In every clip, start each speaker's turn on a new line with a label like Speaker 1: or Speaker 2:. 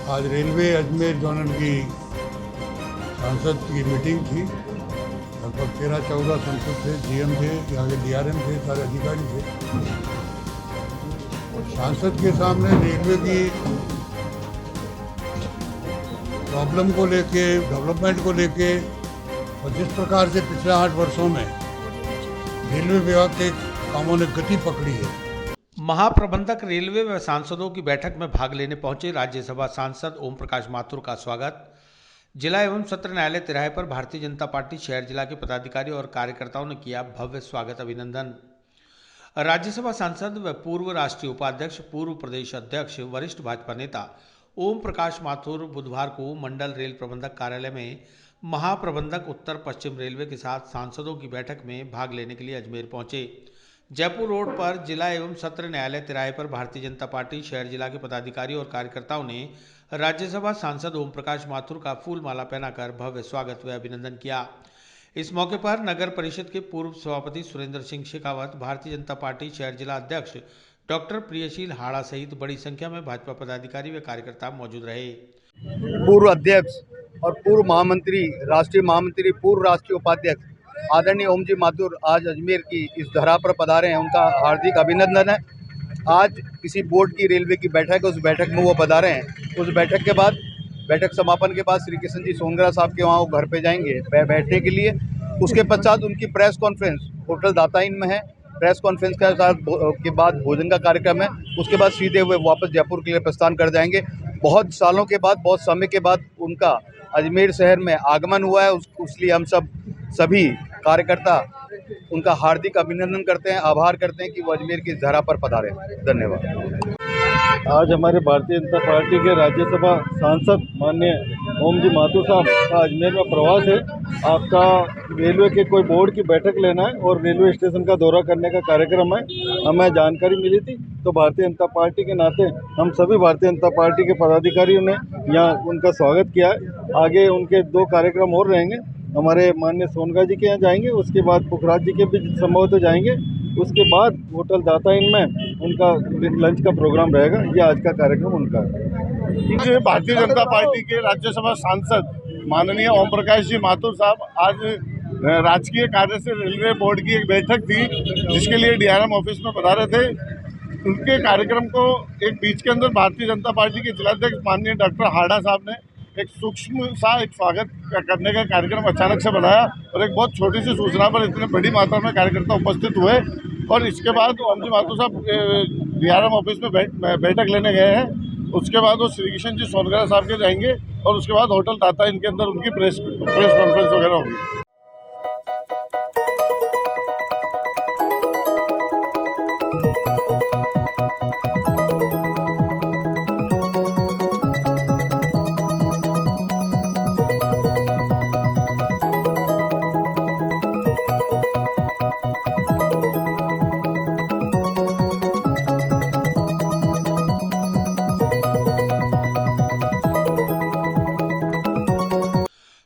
Speaker 1: आज railway Ajmer zonal की सांसद की मीटिंग थी। लगभग 13-14 सांसद थे, जीएम थे, यहाँ के डीआरएम थे, सारे अधिकारी थे। और सांसद के सामने रेलवे की प्रॉब्लम को लेके, डेवलपमेंट को लेके और जिस प्रकार से पिछले 8 वर्षों में रेलवे विभाग के कामों ने गति पकड़ी है।
Speaker 2: महाप्रबंधक रेलवे व सांसदों की बैठक में भाग लेने पहुंचे राज्यसभा सांसद ओम प्रकाश माथुर का स्वागत जिला एवं सत्र न्यायालय तिराहे पर भारतीय जनता पार्टी शहर जिला के पदाधिकारी और कार्यकर्ताओं ने किया भव्य स्वागत अभिनंदन। राज्यसभा सांसद व पूर्व राष्ट्रीय उपाध्यक्ष, पूर्व प्रदेश अध्यक्ष, वरिष्ठ भाजपा नेता ओम प्रकाश माथुर बुधवार को मंडल रेल प्रबंधक कार्यालय में महाप्रबंधक उत्तर पश्चिम रेलवे के साथ सांसदों की बैठक में भाग लेने के लिए अजमेर पहुंचे। जयपुर रोड पर जिला एवं सत्र न्यायालय तिराहे पर भारतीय जनता पार्टी शहर जिला के पदाधिकारी और कार्यकर्ताओं ने राज्यसभा सांसद ओम प्रकाश माथुर का फूल माला पहनाकर भव्य स्वागत व अभिनंदन किया। इस मौके पर नगर परिषद के पूर्व सभापति सुरेंद्र सिंह शेखावत, भारतीय जनता पार्टी शहर जिला अध्यक्ष डॉक्टर प्रियशील हाड़ा सहित बड़ी संख्या में भाजपा पदाधिकारी व कार्यकर्ता मौजूद रहे।
Speaker 3: पूर्व अध्यक्ष और पूर्व महामंत्री, राष्ट्रीय महामंत्री, पूर्व राष्ट्रीय उपाध्यक्ष आदरणीय ओम जी माथुर आज अजमेर की इस धरा पर पधारे हैं। उनका हार्दिक अभिनंदन है। आज किसी बोर्ड की रेलवे की बैठक है, उस बैठक में वो पधारे हैं। उस बैठक के बाद, बैठक समापन के बाद श्री किशन जी सोनगरा साहब के वहाँ वो घर पे जाएंगे बैठने के लिए। उसके पश्चात उनकी प्रेस कॉन्फ्रेंस होटल दाता इन में है। प्रेस कॉन्फ्रेंस के साथ के बाद भोजन का कार्यक्रम है। उसके बाद सीधे हुए वापस जयपुर के लिए प्रस्थान कर जाएंगे। बहुत सालों के बाद, बहुत समय के बाद उनका अजमेर शहर में आगमन हुआ है। उसलिए हम सभी कार्यकर्ता उनका हार्दिक अभिनंदन करते हैं, आभार करते हैं कि वो अजमेर की धरा पर पधारे। धन्यवाद।
Speaker 4: आज हमारे भारतीय जनता पार्टी के राज्यसभा सांसद माननीय ओम जी माथुर साहब का अजमेर में प्रवास है। आपका रेलवे के कोई बोर्ड की बैठक लेना है और रेलवे स्टेशन का दौरा करने का कार्यक्रम है। हमें जानकारी मिली थी तो भारतीय जनता पार्टी के नाते हम सभी भारतीय जनता पार्टी के पदाधिकारियों ने यहाँ उनका स्वागत किया है। आगे उनके 2 कार्यक्रम और रहेंगे। हमारे माननीय सोनगा जी के यहाँ जाएंगे, उसके बाद पुखराज जी के भी संभवतः जाएंगे। उसके बाद होटल दाता इन में उनका लंच का प्रोग्राम रहेगा। ये आज का कार्यक्रम उनका है।
Speaker 5: भारतीय जनता पार्टी के राज्यसभा सांसद माननीय ओम प्रकाश जी माथुर साहब आज राजकीय कार्य से रेलवे बोर्ड की एक बैठक थी जिसके लिए डीआरएम ऑफिस में पधारे थे। उनके कार्यक्रम को एक बीच के अंदर भारतीय जनता पार्टी के जिलाध्यक्ष माननीय डॉक्टर हाड़ा साहब ने एक सूक्ष्म सा एक स्वागत करने का कार्यक्रम अचानक से बनाया और एक बहुत छोटी सी सूचना पर इतने बड़ी मात्रा में कार्यकर्ता उपस्थित हुए। और इसके बाद ओम जी माथुर साहब डीआरएम ऑफिस में बैठक लेने गए हैं। उसके बाद वो श्री किशन जी सोनगरा साहब के जाएंगे और उसके बाद होटल दाता इनके अंदर उनकी प्रेस कॉन्फ्रेंस वगैरह होगी।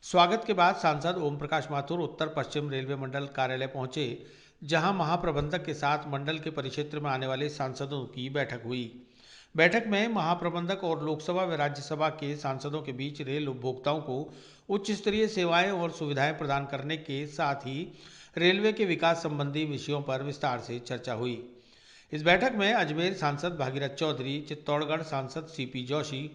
Speaker 2: स्वागत के बाद सांसद ओम प्रकाश माथुर उत्तर पश्चिम रेलवे मंडल कार्यालय पहुंचे, जहां महाप्रबंधक के साथ मंडल के परिक्षेत्र में आने वाले सांसदों की बैठक हुई। बैठक में महाप्रबंधक और लोकसभा व राज्यसभा के सांसदों के बीच रेल उपभोक्ताओं को उच्च स्तरीय सेवाएं और सुविधाएं प्रदान करने के साथ ही रेलवे के विकास संबंधी विषयों पर विस्तार से चर्चा हुई। इस बैठक में अजमेर सांसद भागीरथ चौधरी, चित्तौड़गढ़ सांसद सीपी जोशी,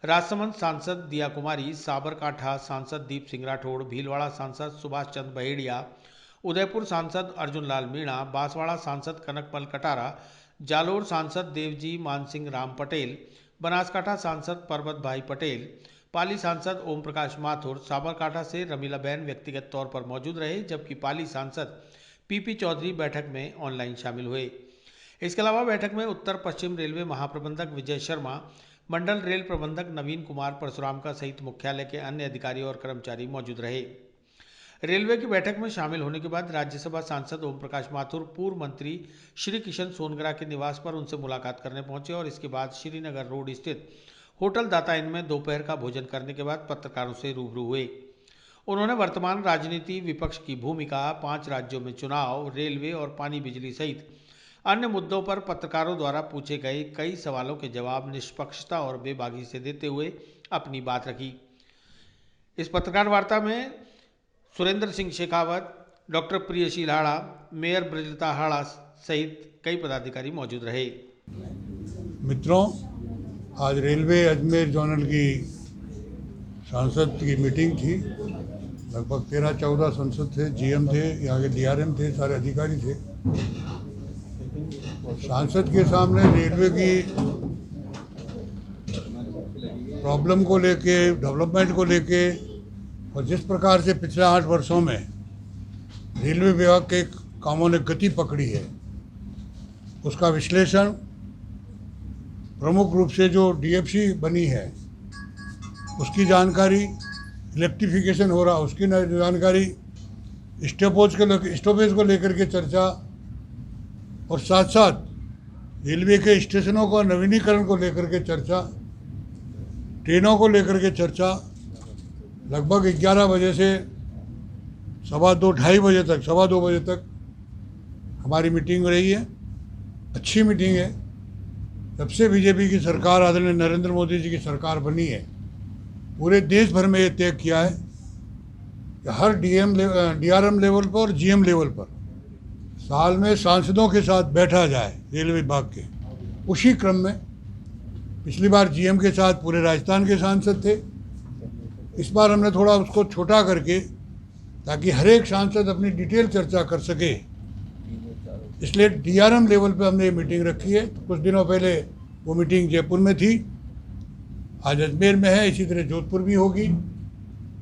Speaker 2: राजसमंद सांसद दिया कुमारी, साबरकांठा सांसद दीप सिंह राठौड़, भीलवाड़ा सांसद सुभाष चंद्र बहेड़िया, उदयपुर सांसद अर्जुन लाल मीणा, बांसवाड़ा सांसद कनकमल कटारा, जालोर सांसद देवजी मानसिंह राम पटेल, बनासकांठा सांसद परबत भाई पटेल, पाली सांसद ओम प्रकाश माथुर, साबरकांठा से रमीलाबेन व्यक्तिगत तौर पर मौजूद रहे, जबकि पाली सांसद पीपी चौधरी बैठक में ऑनलाइन शामिल हुए। इसके अलावा बैठक में उत्तर पश्चिम रेलवे महाप्रबंधक विजय शर्मा, मंडल रेल प्रबंधक नवीन कुमार परशुराम का सहित मुख्यालय के अन्य अधिकारी और कर्मचारी मौजूद रहे। रेलवे की बैठक में शामिल होने के बाद राज्यसभा सांसद ओम प्रकाश माथुर पूर्व मंत्री श्री किशन सोनगरा के निवास पर उनसे मुलाकात करने पहुंचे और इसके बाद श्रीनगर रोड स्थित होटल दाता इन में दोपहर का भोजन करने के बाद पत्रकारों से रूबरू हुए। उन्होंने वर्तमान राजनीति, विपक्ष की भूमिका, 5 राज्यों में चुनाव, रेलवे और पानी बिजली सहित अन्य मुद्दों पर पत्रकारों द्वारा पूछे गए कई सवालों के जवाब निष्पक्षता और बेबाकी से देते हुए अपनी बात रखी। इस पत्रकार वार्ता में सुरेंद्र सिंह शेखावत, डॉक्टर प्रियशील हाड़ा, मेयर ब्रजलता हाड़ा सहित कई पदाधिकारी मौजूद रहे।
Speaker 1: मित्रों, आज रेलवे अजमेर जोनल की सांसद की मीटिंग थी। लगभग 13-14 सांसद थे, जीएम थे, यहाँ के डीआरएम थे, सारे अधिकारी थे। सांसद के सामने रेलवे की प्रॉब्लम को लेके, डेवलपमेंट को लेके और जिस प्रकार से पिछले 8 वर्षों में रेलवे विभाग के कामों ने गति पकड़ी है, उसका विश्लेषण प्रमुख रूप से जो डीएफसी बनी है उसकी जानकारी, इलेक्ट्रिफिकेशन हो रहा उसकी जानकारी, स्टॉपेज को लेकर के चर्चा और साथ साथ रेलवे के स्टेशनों का नवीनीकरण को लेकर के चर्चा, ट्रेनों को लेकर के चर्चा। लगभग 11 बजे से 2:15 बजे तक, 2:15 बजे तक हमारी मीटिंग रही है। अच्छी मीटिंग है। जब से बीजेपी की सरकार, आदरणीय नरेंद्र मोदी जी की सरकार बनी है, पूरे देश भर में ये तय किया है कि हर डीआरएम लेवल पर और जीएम लेवल पर साल में सांसदों के साथ बैठा जाए रेलवे विभाग के। उसी क्रम में पिछली बार जीएम के साथ पूरे राजस्थान के सांसद थे। इस बार हमने थोड़ा उसको छोटा करके, ताकि हर एक सांसद अपनी डिटेल चर्चा कर सके, इसलिए डीआरएम लेवल पे हमने ये मीटिंग रखी है। कुछ दिनों पहले वो मीटिंग जयपुर में थी, आज अजमेर में है, इसी तरह जोधपुर भी होगी।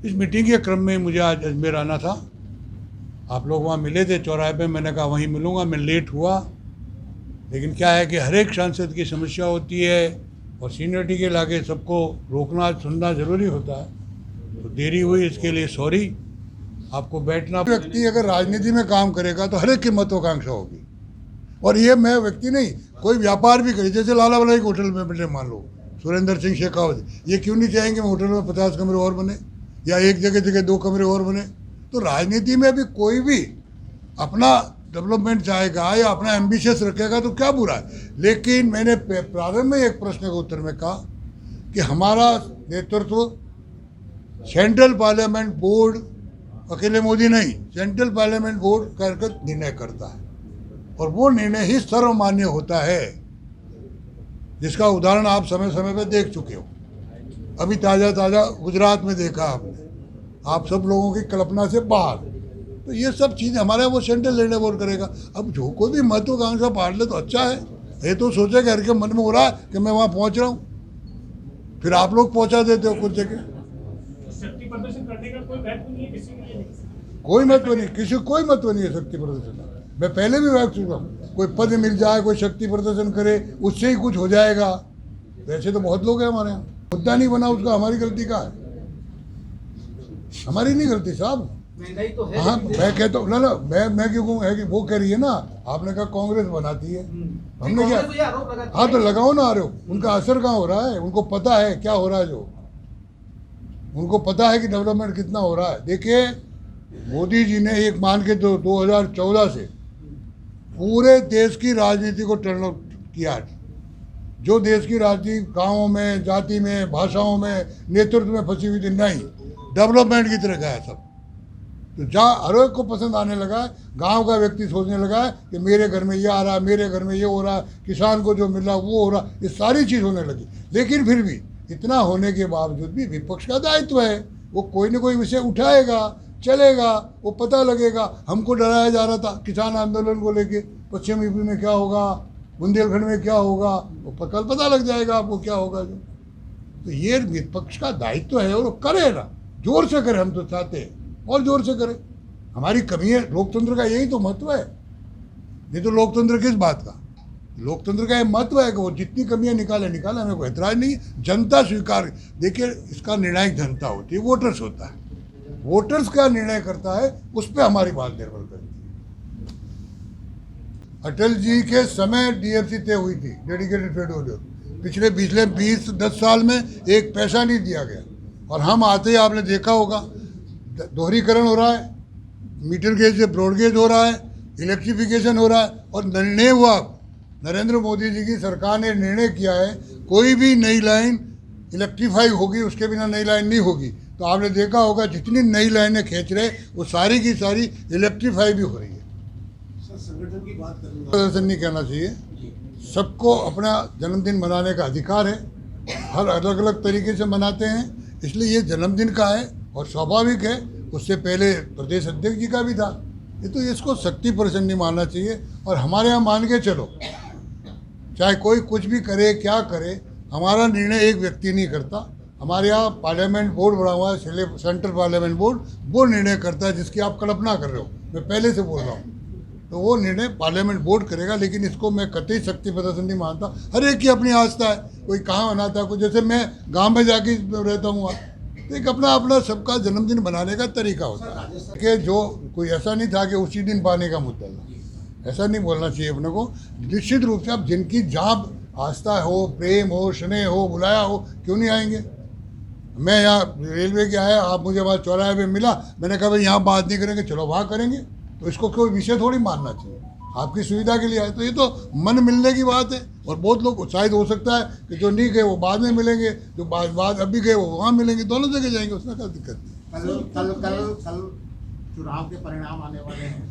Speaker 1: इस मीटिंग के क्रम में मुझे आज अजमेर आना था। आप लोग वहाँ मिले थे चौराहे पे, मैंने कहा वहीं मिलूँगा। मैं लेट हुआ, लेकिन क्या है कि हर एक सांसद की समस्या होती है और सीनियरिटी के लाके सबको रोकना सुनना ज़रूरी होता है, तो देरी हुई, इसके लिए सॉरी। आपको बैठना। व्यक्ति अगर राजनीति में काम करेगा तो हर एक की महत्वाकांक्षा होगी, और ये मैं व्यक्ति नहीं, कोई व्यापार भी करे, जैसे लाला वाला एक होटल में बैठे, मान लो सुरेंद्र सिंह शेखावत, ये क्यों नहीं चाहेंगे होटल में 50 कमरे और बने या एक जगह 2 कमरे और बने। तो राजनीति में भी कोई भी अपना डेवलपमेंट चाहेगा या अपना एम्बिशियस रखेगा तो क्या बुरा है। लेकिन मैंने प्रारंभ में एक प्रश्न के उत्तर में कहा कि हमारा नेतृत्व सेंट्रल पार्लियामेंट बोर्ड, अकेले मोदी नहीं, सेंट्रल पार्लियामेंट बोर्ड कर निर्णय करता है, और वो निर्णय ही सर्वमान्य होता है, जिसका उदाहरण आप समय समय पर देख चुके हो। अभी ताज़ा गुजरात में देखा आपने, आप सब लोगों की कल्पना से बाहर। तो ये सब चीज़ हमारे वो सेंट्रल निर्णय बोर्ड करेगा। अब जो कोई भी महत्वाकांक्षा बांट ले तो अच्छा है। ये तो सोचे कि हर के मन में हो रहा है कि मैं वहाँ पहुँच रहा हूँ, फिर आप लोग पहुँचा देते हो कुछ जगह।
Speaker 6: शक्ति प्रदर्शन करने का कोई महत्व नहीं है किसी के लिए,
Speaker 1: कोई महत्व नहीं, किसी कोई महत्व नहीं है शक्ति प्रदर्शन। मैं पहले भी कह चुका हूँ, कोई पद मिल जाए, कोई शक्ति प्रदर्शन करे, उससे ही कुछ हो जाएगा। वैसे तो बहुत लोग हैं हमारे यहाँ। मुद्दा नहीं बना उसका, हमारी गलती का है? हमारी नहीं गलती साहब। हाँ, मैं कहता हूँ ना, मैं क्यों कहूँ, है कि वो कह रही है ना, आपने कहा कांग्रेस बनाती है, हमने क्या? हाँ तो लगाओ ना आरोप। उनका असर कहाँ हो रहा है? उनको पता है क्या हो रहा है, जो उनको पता है कि डेवलपमेंट कितना हो रहा है। देखिए, मोदी जी ने एक मान के 2014 से पूरे देश की राजनीति को टर्न किया। जो देश की राजनीति गाँवों में, जाति में, भाषाओं में, नेतृत्व में फंसी हुई थी, नहीं, डेवलपमेंट की तरह गया सब। तो जहाँ हर एक को पसंद आने लगा है, गांव का व्यक्ति सोचने लगा है कि मेरे घर में ये आ रहा है, मेरे घर में ये हो रहा है, किसान को जो मिल रहा वो हो रहा, ये सारी चीज़ होने लगी। लेकिन फिर भी इतना होने के बावजूद भी विपक्ष का दायित्व है, वो कोई ना कोई विषय उठाएगा, चलेगा, वो पता लगेगा। हमको डराया जा रहा था किसान आंदोलन को लेके, पश्चिम यूपी में क्या होगा, बुंदेलखंड में क्या होगा, वो कल पता लग जाएगा आपको क्या होगा जो। तो ये विपक्ष का दायित्व है, और करे ना, जोर से करे। हम तो चाहते हैं और जोर से करे। हमारी कमी है, लोकतंत्र का यही तो महत्व है। नहीं तो लोकतंत्र किस बात का? लोकतंत्र का ये महत्व है कि वो जितनी कमियां निकाले, हमें कोई एतराज नहीं। जनता स्वीकार, देखिए इसका निर्णायक जनता होती है, वोटर्स होता है। वोटर्स का निर्णय करता है, उस पर हमारी बात निर्भर करती है। अटल जी के समय डीएफसी तय हुई थी, डेडिकेटेड पेट्रोलियम। पिछले 20-10 साल में एक पैसा नहीं दिया गया, और हम आते ही आपने देखा होगा दोहरीकरण हो रहा है, मीटर गेज से ब्रॉड गेज हो रहा है, इलेक्ट्रिफिकेशन हो रहा है और निर्णय हुआ, नरेंद्र मोदी जी की सरकार ने निर्णय किया है कोई भी नई लाइन इलेक्ट्रीफाई होगी, उसके बिना नई लाइन नहीं होगी। तो आपने देखा होगा जितनी नई लाइनें खींच रहे वो सारी की सारी इलेक्ट्रीफाई भी हो रही है।
Speaker 7: संगठन की बात करूँगा,
Speaker 1: प्रदर्शन नहीं करना चाहिए, सबको अपना जन्मदिन मनाने का अधिकार है, हर अलग अलग तरीके से मनाते हैं, इसलिए ये जन्मदिन का है और स्वाभाविक है। उससे पहले प्रदेश अध्यक्ष जी का भी था, ये तो इसको शक्ति प्रदर्शन नहीं मानना चाहिए। और हमारे यहाँ मान के चलो, चाहे कोई कुछ भी करे क्या करे, हमारा निर्णय एक व्यक्ति नहीं करता। हमारे यहाँ पार्लियामेंट बोर्ड बना हुआ है, सेंट्रल पार्लियामेंट बोर्ड, वो निर्णय करता है जिसकी आप कल्पना कर रहे हो, मैं पहले से बोल रहा हूँ। तो वो निर्णय पार्लियामेंट बोर्ड करेगा, लेकिन इसको मैं कतई शक्ति प्रदर्शन नहीं मानता। हर एक की अपनी आस्था है, कोई कहाँ मनाता है, कोई जैसे मैं गांव में जाके रहता हूँ, तो एक अपना अपना सबका जन्मदिन बनाने का तरीका होता है कि जो कोई ऐसा नहीं था कि उसी दिन पाने का मुद्दा था, ऐसा नहीं बोलना चाहिए अपने को। निश्चित रूप से आप जिनकी जहाँ आस्था हो, प्रेम हो, स्नेह हो, बुलाया हो, क्यों नहीं आएंगे। मैं यहाँ रेलवे के आया, आप मुझे वहाँ चौराहे पे मिला, मैंने कहा भाई यहाँ बात नहीं करेंगे, चलो वहाँ करेंगे, तो इसको कोई विषय थोड़ी मानना चाहिए, आपकी सुविधा के लिए आए। तो ये तो मन मिलने की बात है। और बहुत लोग उत्साहित हो सकता है कि जो नहीं गए वो बाद में मिलेंगे, जो बाद अभी गए वो वहाँ मिलेंगे, दोनों जगह जाएंगे, उसमें क्या दिक्कत नहीं।
Speaker 7: कल चुनाव के परिणाम आने वाले हैं,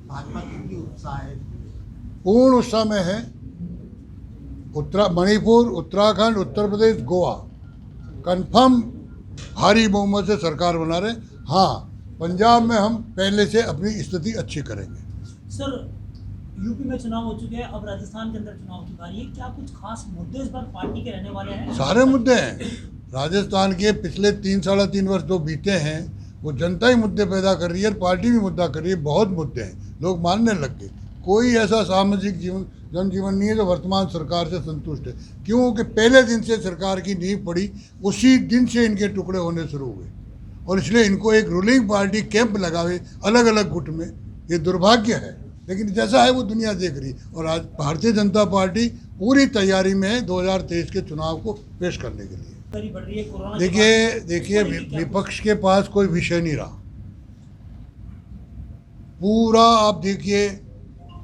Speaker 7: भाजपा कितनी उत्साह है?
Speaker 1: पूर्ण उत्साह में है। मणिपुर, उत्तराखंड, उत्तर प्रदेश, गोवा कंफर्म भारी बहुमत से सरकार बना रहे। हाँ, पंजाब में हम पहले से अपनी स्थिति अच्छी करेंगे।
Speaker 8: सर, यूपी में चुनाव हो चुके हैं, अब राजस्थान के अंदर चुनाव की बारी है, क्या कुछ खास मुद्दे इस बार पार्टी के रहने वाले हैं?
Speaker 1: सारे मुद्दे हैं। राजस्थान के पिछले 3-3.5 वर्ष जो बीते हैं वो जनता ही मुद्दे पैदा कर रही है, पार्टी भी मुद्दा कर रही है, बहुत मुद्दे हैं, लोग मानने लग गए। कोई ऐसा सामाजिक जीवन जनजीवन नहीं है जो वर्तमान सरकार से संतुष्ट है, क्योंकि पहले दिन से सरकार की नींव पड़ी, उसी दिन से इनके टुकड़े होने शुरू हुए, और इसलिए इनको एक रूलिंग पार्टी कैंप लगावे अलग अलग गुट में, ये दुर्भाग्य है। लेकिन जैसा है वो दुनिया देख रही है। और आज भारतीय जनता पार्टी पूरी तैयारी में है 2023 के चुनाव को पेश करने के लिए। देखिए विपक्ष के पास कोई विषय नहीं रहा। पूरा आप देखिए,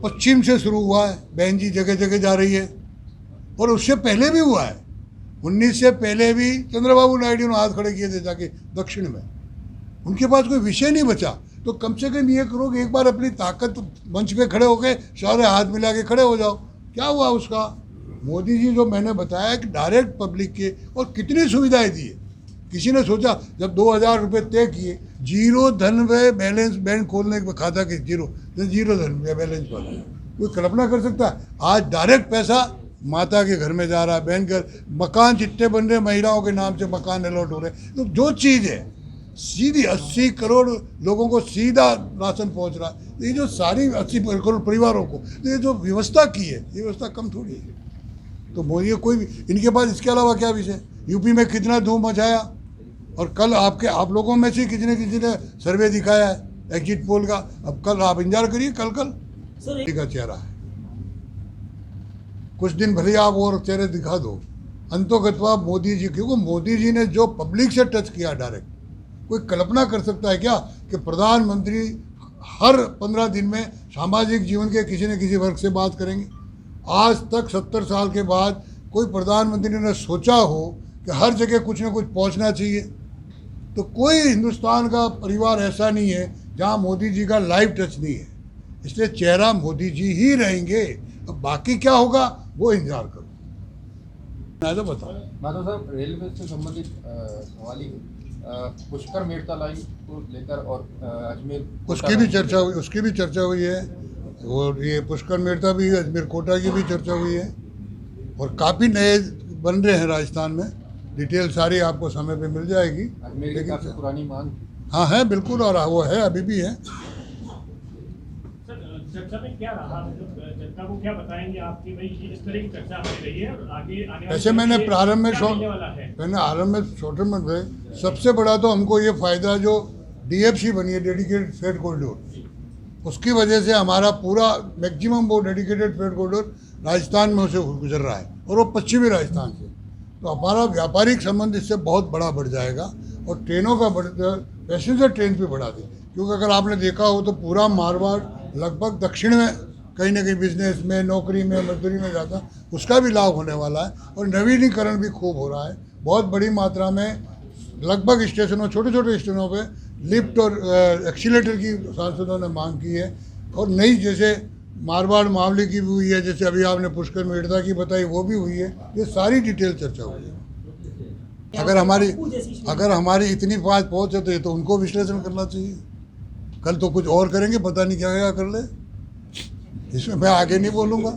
Speaker 1: पश्चिम से शुरू हुआ है, बहन जी जगह जगह जा रही है, और उससे पहले भी हुआ है। 19 से पहले भी चंद्रबाबू नायडू ने हाथ खड़े किए थे जाके दक्षिण में, उनके पास कोई विषय नहीं बचा। तो कम से कम ये करो कि एक बार अपनी ताकत मंच पे खड़े होके सारे हाथ मिला के खड़े हो जाओ। क्या हुआ उसका? मोदी जी जो मैंने बताया कि डायरेक्ट पब्लिक के, और कितनी सुविधाएं दी है। किसी ने सोचा जब 2000 रुपये तय किए, जीरो धन में बैलेंस बैंक खोलने के खाता के जीरो धन में बैलेंस वाला, कोई कल्पना कर सकता है? आज डायरेक्ट पैसा माता के घर में जा रहा है, बहन घर, मकान जितने बन रहे महिलाओं के नाम से मकान अलॉट हो रहे। तो जो चीज़ है सीधी 80 करोड़ लोगों को सीधा राशन पहुंच रहा है, ये जो सारी 80 करोड़ परिवारों को, तो ये जो व्यवस्था की है, ये व्यवस्था कम थोड़ी है। तो मोदी कोई भी इनके पास इसके अलावा क्या विषय? यूपी में कितना धूम मचाया, और कल आप लोगों में से किसी ने सर्वे दिखाया है एग्जिट पोल का। अब कल आप इंतजार करिए, कल का चेहरा है। कुछ दिन भले आप और चेहरे दिखा दो, अंतोगत्वा मोदी जी, क्योंकि मोदी जी ने जो पब्लिक से टच किया डायरेक्ट, कोई कल्पना कर सकता है क्या कि प्रधानमंत्री हर 15 दिन में सामाजिक जीवन के किसी न किसी वर्ग से बात करेंगे? आज तक 70 साल के बाद कोई प्रधानमंत्री ने सोचा हो कि हर जगह कुछ न कुछ पहुंचना चाहिए? तो कोई हिंदुस्तान का परिवार ऐसा नहीं है जहां मोदी जी का लाइव टच नहीं है। इसलिए चेहरा मोदी जी ही रहेंगे। अब बाकी क्या होगा वो इंतजार करो। तो बताओ
Speaker 9: माधव साहब, रेलवे से संबंधित सवाल ही पुष्कर मेड़ता लाइन को लेकर और अजमेर
Speaker 1: उसकी भी चर्चा हुई है। और ये पुष्कर मेड़ता भी, अजमेर कोटा की भी चर्चा हुई है, और काफ़ी नए बन रहे हैं राजस्थान में। डिटेल सारी आपको समय पे मिल जाएगी।
Speaker 9: अजमेर की काफ़ी पुरानी मांग,
Speaker 1: हाँ है बिल्कुल, और वो है, अभी भी है।
Speaker 6: चर्चा में क्या रहा, जनता को क्या बताएंगे आपकी भाई इस तरह की चर्चा हो रही है और आगे आने
Speaker 1: ऐसे मैंने आरंभ में छोटे में सबसे बड़ा तो हमको ये फ़ायदा जो DFC बनी है, डेडिकेटेड फ्रेट कॉरिडोर, उसकी वजह से हमारा पूरा मैक्सिमम वो डेडिकेटेड फ्रेट कॉरिडोर राजस्थान में से गुजर रहा है, और वो पश्चिमी राजस्थान से। तो हमारा व्यापारिक संबंध इससे बहुत बड़ा बढ़ जाएगा, और ट्रेनों का पैसेंजर ट्रेन भी बढ़ा दें। क्योंकि अगर आपने देखा हो तो पूरा मारवाड़ लगभग दक्षिण में कहीं ना कहीं बिजनेस में, नौकरी में, मजदूरी में जाता, उसका भी लाभ होने वाला है। और नवीनीकरण भी खूब हो रहा है, बहुत बड़ी मात्रा में। लगभग स्टेशनों, छोटे छोटे स्टेशनों पे लिफ्ट और एक्सीलेटर की सांसदों ने मांग की है। और नई जैसे मारवाड़ मामले की भी हुई है, जैसे अभी आपने पुष्कर मेड़ता की बताई, वो भी हुई है। ये सारी डिटेल चर्चा हुई है। अगर हमारी इतनी बात पहुँचे तो उनको विश्लेषण करना चाहिए। कल तो कुछ और करेंगे, पता नहीं क्या क्या कर ले, इसमें मैं आगे नहीं बोलूँगा।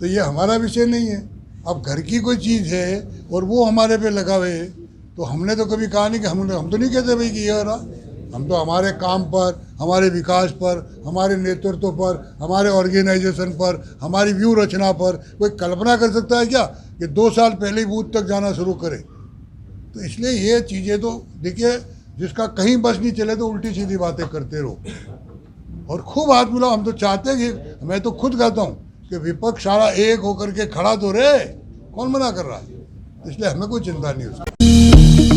Speaker 1: तो ये हमारा विषय नहीं है। अब घर की कोई चीज़ है और वो हमारे पे लगा हुए है, तो हमने तो कभी कहा नहीं कि हम तो नहीं कहते भाई कि ये हो रहा। हम तो हमारे काम पर, हमारे विकास पर, हमारे नेतृत्व पर, हमारे ऑर्गेनाइजेशन पर, हमारी व्यू रचना पर कोई कल्पना कर सकता है क्या कि 2 साल पहले ही बूथ तक जाना शुरू करे? तो इसलिए ये चीज़ें तो देखिए, जिसका कहीं बस नहीं चले तो उल्टी सीधी बातें करते रहो और खूब हाथ मिलाओ। हम तो चाहते हैं कि, मैं तो खुद कहता हूँ कि विपक्ष सारा एक होकर के खड़ा तो रहे, कौन मना कर रहा है? इसलिए हमें कोई चिंता नहीं उसकी।